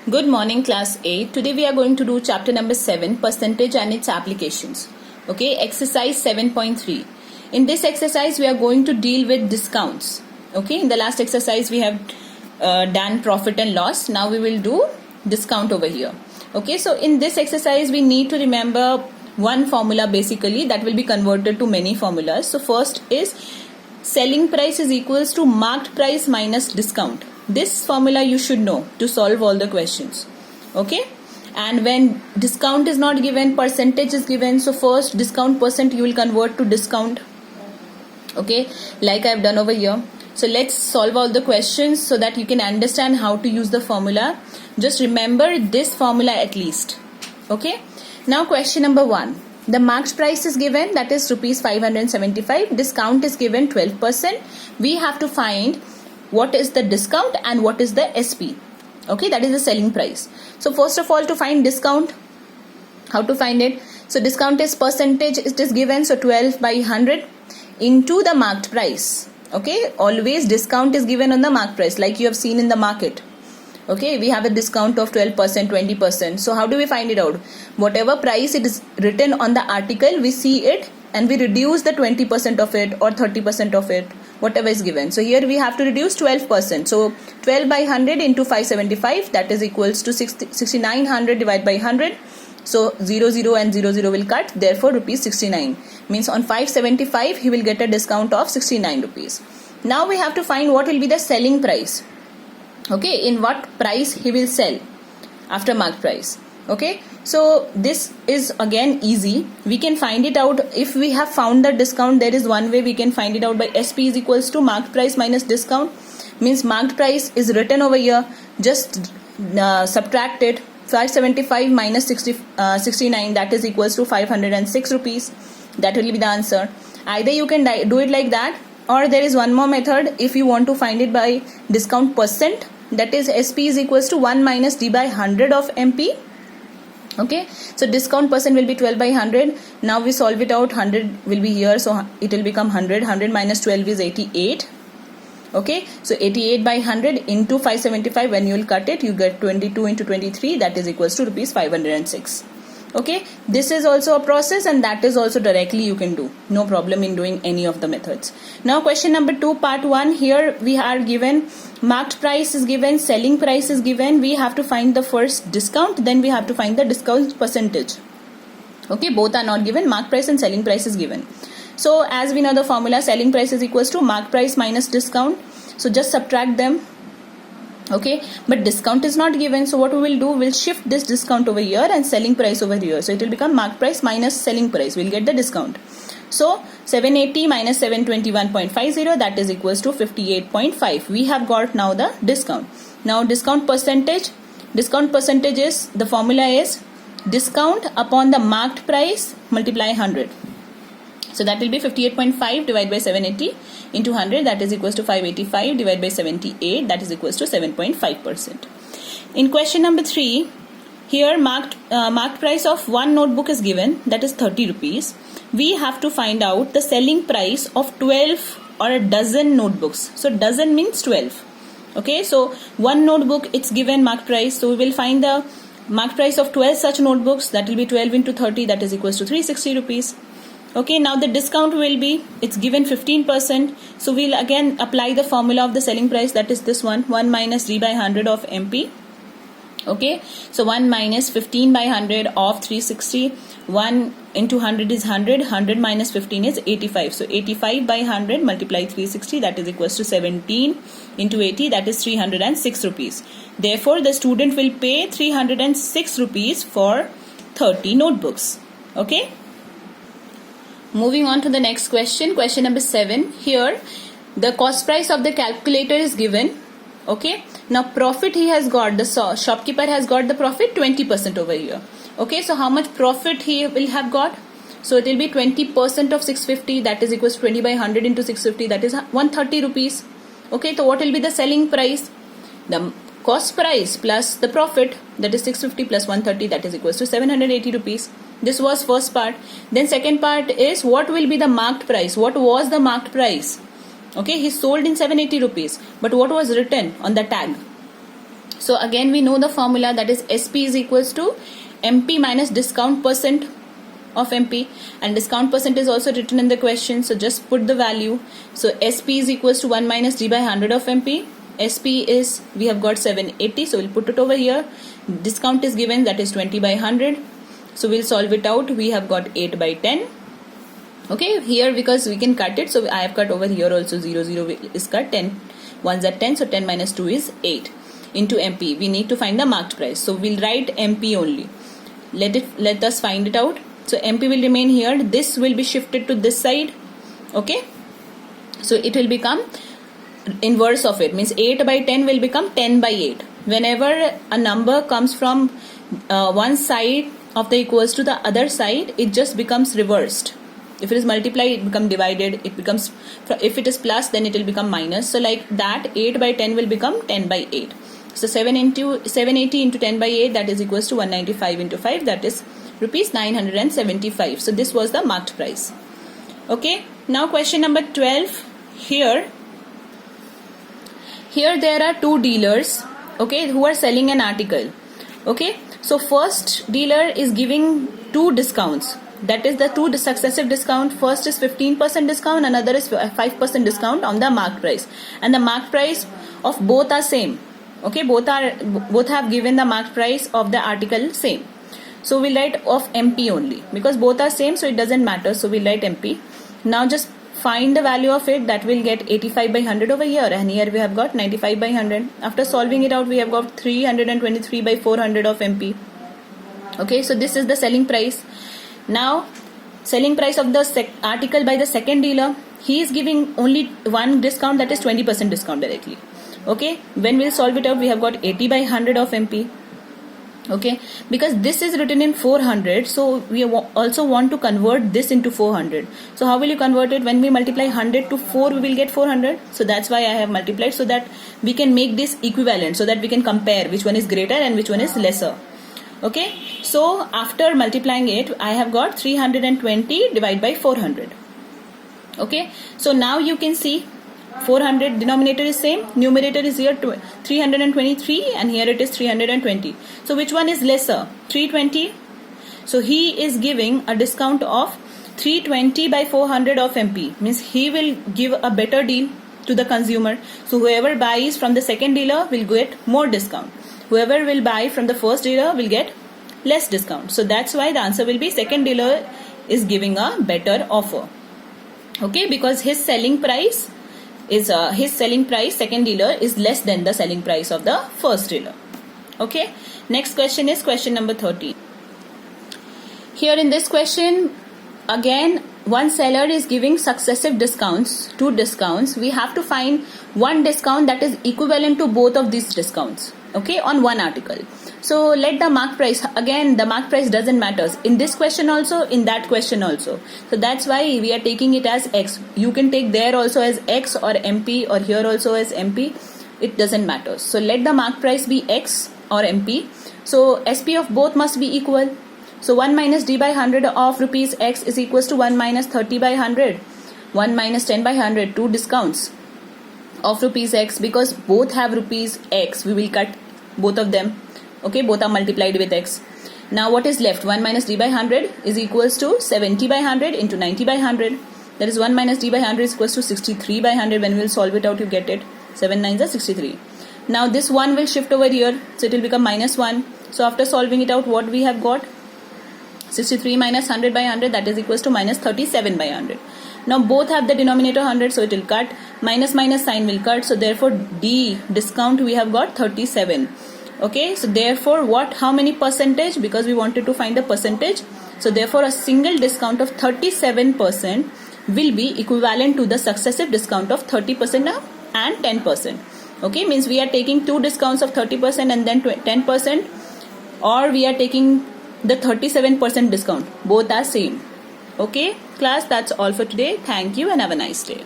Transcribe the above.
Good morning, class 8. Today we are going to do chapter number 7, percentage and its applications. Okay, exercise 7.3. In this exercise we are going to deal with discounts. Okay, in the last exercise we have done profit and loss. Now we will do discount over here. Okay, so in this exercise we need to remember one formula basically that will be converted to many formulas. So first is selling price is equals to marked price minus discount. This formula you should know to solve all the questions. Okay, and when discount is not given, percentage is given. So first discount percent you will convert to discount. Okay, like I have done over here. So let's solve all the questions so that you can understand how to use the formula. Just remember this formula at least. Okay, now question number 1. The marked price is given, that is rupees 575. Discount is given 12%. We have to find what is the discount and what is the SP. Okay, that is the selling price. So first of all, to find discount, how to find it? So discount is percentage, it is given, so 12 by 100 into the marked price. Okay, always discount is given on the marked price like you have seen in the market. Okay, we have a discount of 12%, 20%. So how do we find it out? Whatever price it is written on the article, we see it and we reduce the 20% of it or 30% of it, whatever is given. So here we have to reduce 12%. So 12 by 100 into 575, that is equals to 6900 divided by 100. So 00 and 00 will cut, therefore rupees 69. Means on 575 he will get a discount of 69 rupees. Now we have to find what will be the selling price. Okay, in what price he will sell after marked price. Okay, so this is again easy. We can find it out. If we have found the discount, there is one way we can find it out by SP is equals to marked price minus discount. Means marked price is written over here. Just subtract it. 575 minus 69, that is equals to 506 rupees. That will be the answer. Either you can do it like that, or there is one more method. If you want to find it by discount percent, that is SP is equals to 1 minus D by 100 of MP. Okay, so discount percent will be 12 by 100. Now we solve it out. 100 will be here, so it will become 100. 100 minus 12 is 88. Okay, so 88 by 100 into 575, when you will cut it, you get 22 into 23, that is equals to rupees 506. Okay, this is also a process and that is also directly you can do. No problem in doing any of the methods. Now question number 2, part 1. Here we are given marked price is given, selling price is given. We have to find the first discount, then we have to find the discount percentage. Okay, both are not given. Marked price and selling price is given. So as we know the formula, selling price is equals to marked price minus discount. So just subtract them. Okay, but discount is not given, so what we will do, we'll shift this discount over here and selling price over here. So it will become marked price minus selling price. We'll get the discount. So 780 minus 721.50, that is equals to 58.5. We have got now the discount. Now discount percentage is, the formula is discount upon the marked price multiply 100. So that will be 58.5 divided by 780 into 100, that is equals to 585 divided by 78, that is equals to 7.5%. In question number 3, here marked price of one notebook is given, that is 30 rupees. We have to find out the selling price of 12 or a dozen notebooks. So dozen means 12. Okay, so one notebook it's given marked price, so we will find the marked price of 12 such notebooks, that will be 12 into 30, that is equals to 360 rupees. Okay, now the discount will be, it's given 15%. So we'll again apply the formula of the selling price, that is this one, 1 minus D by 100 of MP. Okay, so 1 minus 15 by 100 of 360. 1 into 100 is 100. 100 minus 15 is 85. So 85 by 100 multiply 360, that is equals to 17 into 80, that is 306 rupees. Therefore, the student will pay 306 rupees for 30 notebooks. Okay. Moving on to the next question, question number 7. Here, the cost price of the calculator is given. Okay. Now, profit he has got, the shopkeeper has got the profit 20% over here. Okay. So, how much profit he will have got? So, it will be 20% of 650, that is equals to 20 by 100 into 650, that is 130 rupees. Okay. So, what will be the selling price? The cost price plus the profit, that is 650 plus 130, that is equals to 780 rupees. This was first part. Then second part is what will be the marked price? What was the marked price? Okay, he sold in 780 rupees. But what was written on the tag? So again we know the formula, that is SP is equals to MP minus discount percent of MP, and discount percent is also written in the question, so just put the value. So SP is equals to 1 minus D by 100 of MP. SP is, we have got 780, so we'll put it over here. Discount is given, that is 20 by 100, so we'll solve it out. We have got 8 by 10. Okay, here because we can cut it, so I have cut over here also. 0 0 is cut, 10 ones are 10, so 10 minus 2 is 8 into MP. We need to find the marked price, so we'll write MP only. Let us find it out. So MP will remain here, this will be shifted to this side. Okay, so it will become inverse of it, means 8 by 10 will become 10 by 8. Whenever a number comes from one side of the equals to the other side, it just becomes reversed. If it is multiplied, it becomes divided. It becomes, if it is plus, then it will become minus. So like that, 8 by 10 will become 10 by 8. So 780 into 10 by 8, that is equals to 195 into 5, that is rupees 975. So this was the marked price. Okay, now question number 12. Here there are two dealers, okay, who are selling an article. Okay, so first dealer is giving two discounts, that is the two successive discount. First is 15% discount, another is 5% discount on the marked price, and the marked price of both are same. Okay, both have given the marked price of the article same. So we'll write of MP only, because both are same, so it doesn't matter. So we'll write MP. Now just find the value of it. That will get 85 by 100 over here, and here we have got 95 by 100. After solving it out, we have got 323 by 400 of MP. Okay, so this is the selling price. Now selling price of the article by the second dealer, he is giving only one discount, that is 20% discount directly. Okay, when we'll solve it out, we have got 80 by 100 of MP. Okay, because this is written in 400, so we also want to convert this into 400. So how will you convert it? When we multiply 100 to 4, we will get 400. So that's why I have multiplied, so that we can make this equivalent, so that we can compare which one is greater and which one is lesser. Okay, so after multiplying it, I have got 320 divided by 400. Okay, so now you can see 400 denominator is same, numerator is here 323, and here it is 320. So which one is lesser? 320. So he is giving a discount of 320 by 400 of MP, means he will give a better deal to the consumer. So whoever buys from the second dealer will get more discount. Whoever will buy from the first dealer will get less discount. So that's why the answer will be second dealer is giving a better offer. Okay, because his selling price, second dealer, is less than the selling price of the first dealer. Okay, next question is question number 13. Here in this question, again one seller is giving successive discounts, two discounts. We have to find one discount that is equivalent to both of these discounts, okay, on one article. So let the mark price, again the mark price doesn't matter in this question also, in that question also. So that's why we are taking it as X. You can take there also as X or MP, or here also as MP. It doesn't matter. So let the mark price be X or MP. So SP of both must be equal. So 1 minus D by 100 of rupees X is equals to 1 minus 30 by 100. 1 minus 10 by 100, two discounts of rupees X, because both have rupees X, we will cut both of them. Okay, both are multiplied with X. Now what is left? 1 minus D by 100 is equals to 70 by 100 into 90 by 100. That is 1 minus D by 100 is equals to 63 by 100. When we will solve it out, you get it. 7 9s are 63. Now this 1 will shift over here, so it will become minus 1. So after solving it out, what we have got? 63 minus 100 by 100, that is equals to minus 37 by 100. Now both have the denominator 100, so it will cut. Minus minus sign will cut. So therefore D discount we have got 37. Okay, so therefore how many percentage? Because we wanted to find the percentage. So therefore a single discount of 37% will be equivalent to the successive discount of 30% and 10%. Okay, means we are taking two discounts of 30% and then 10%, or we are taking the 37% discount. Both are same. Okay class, that's all for today. Thank you and have a nice day.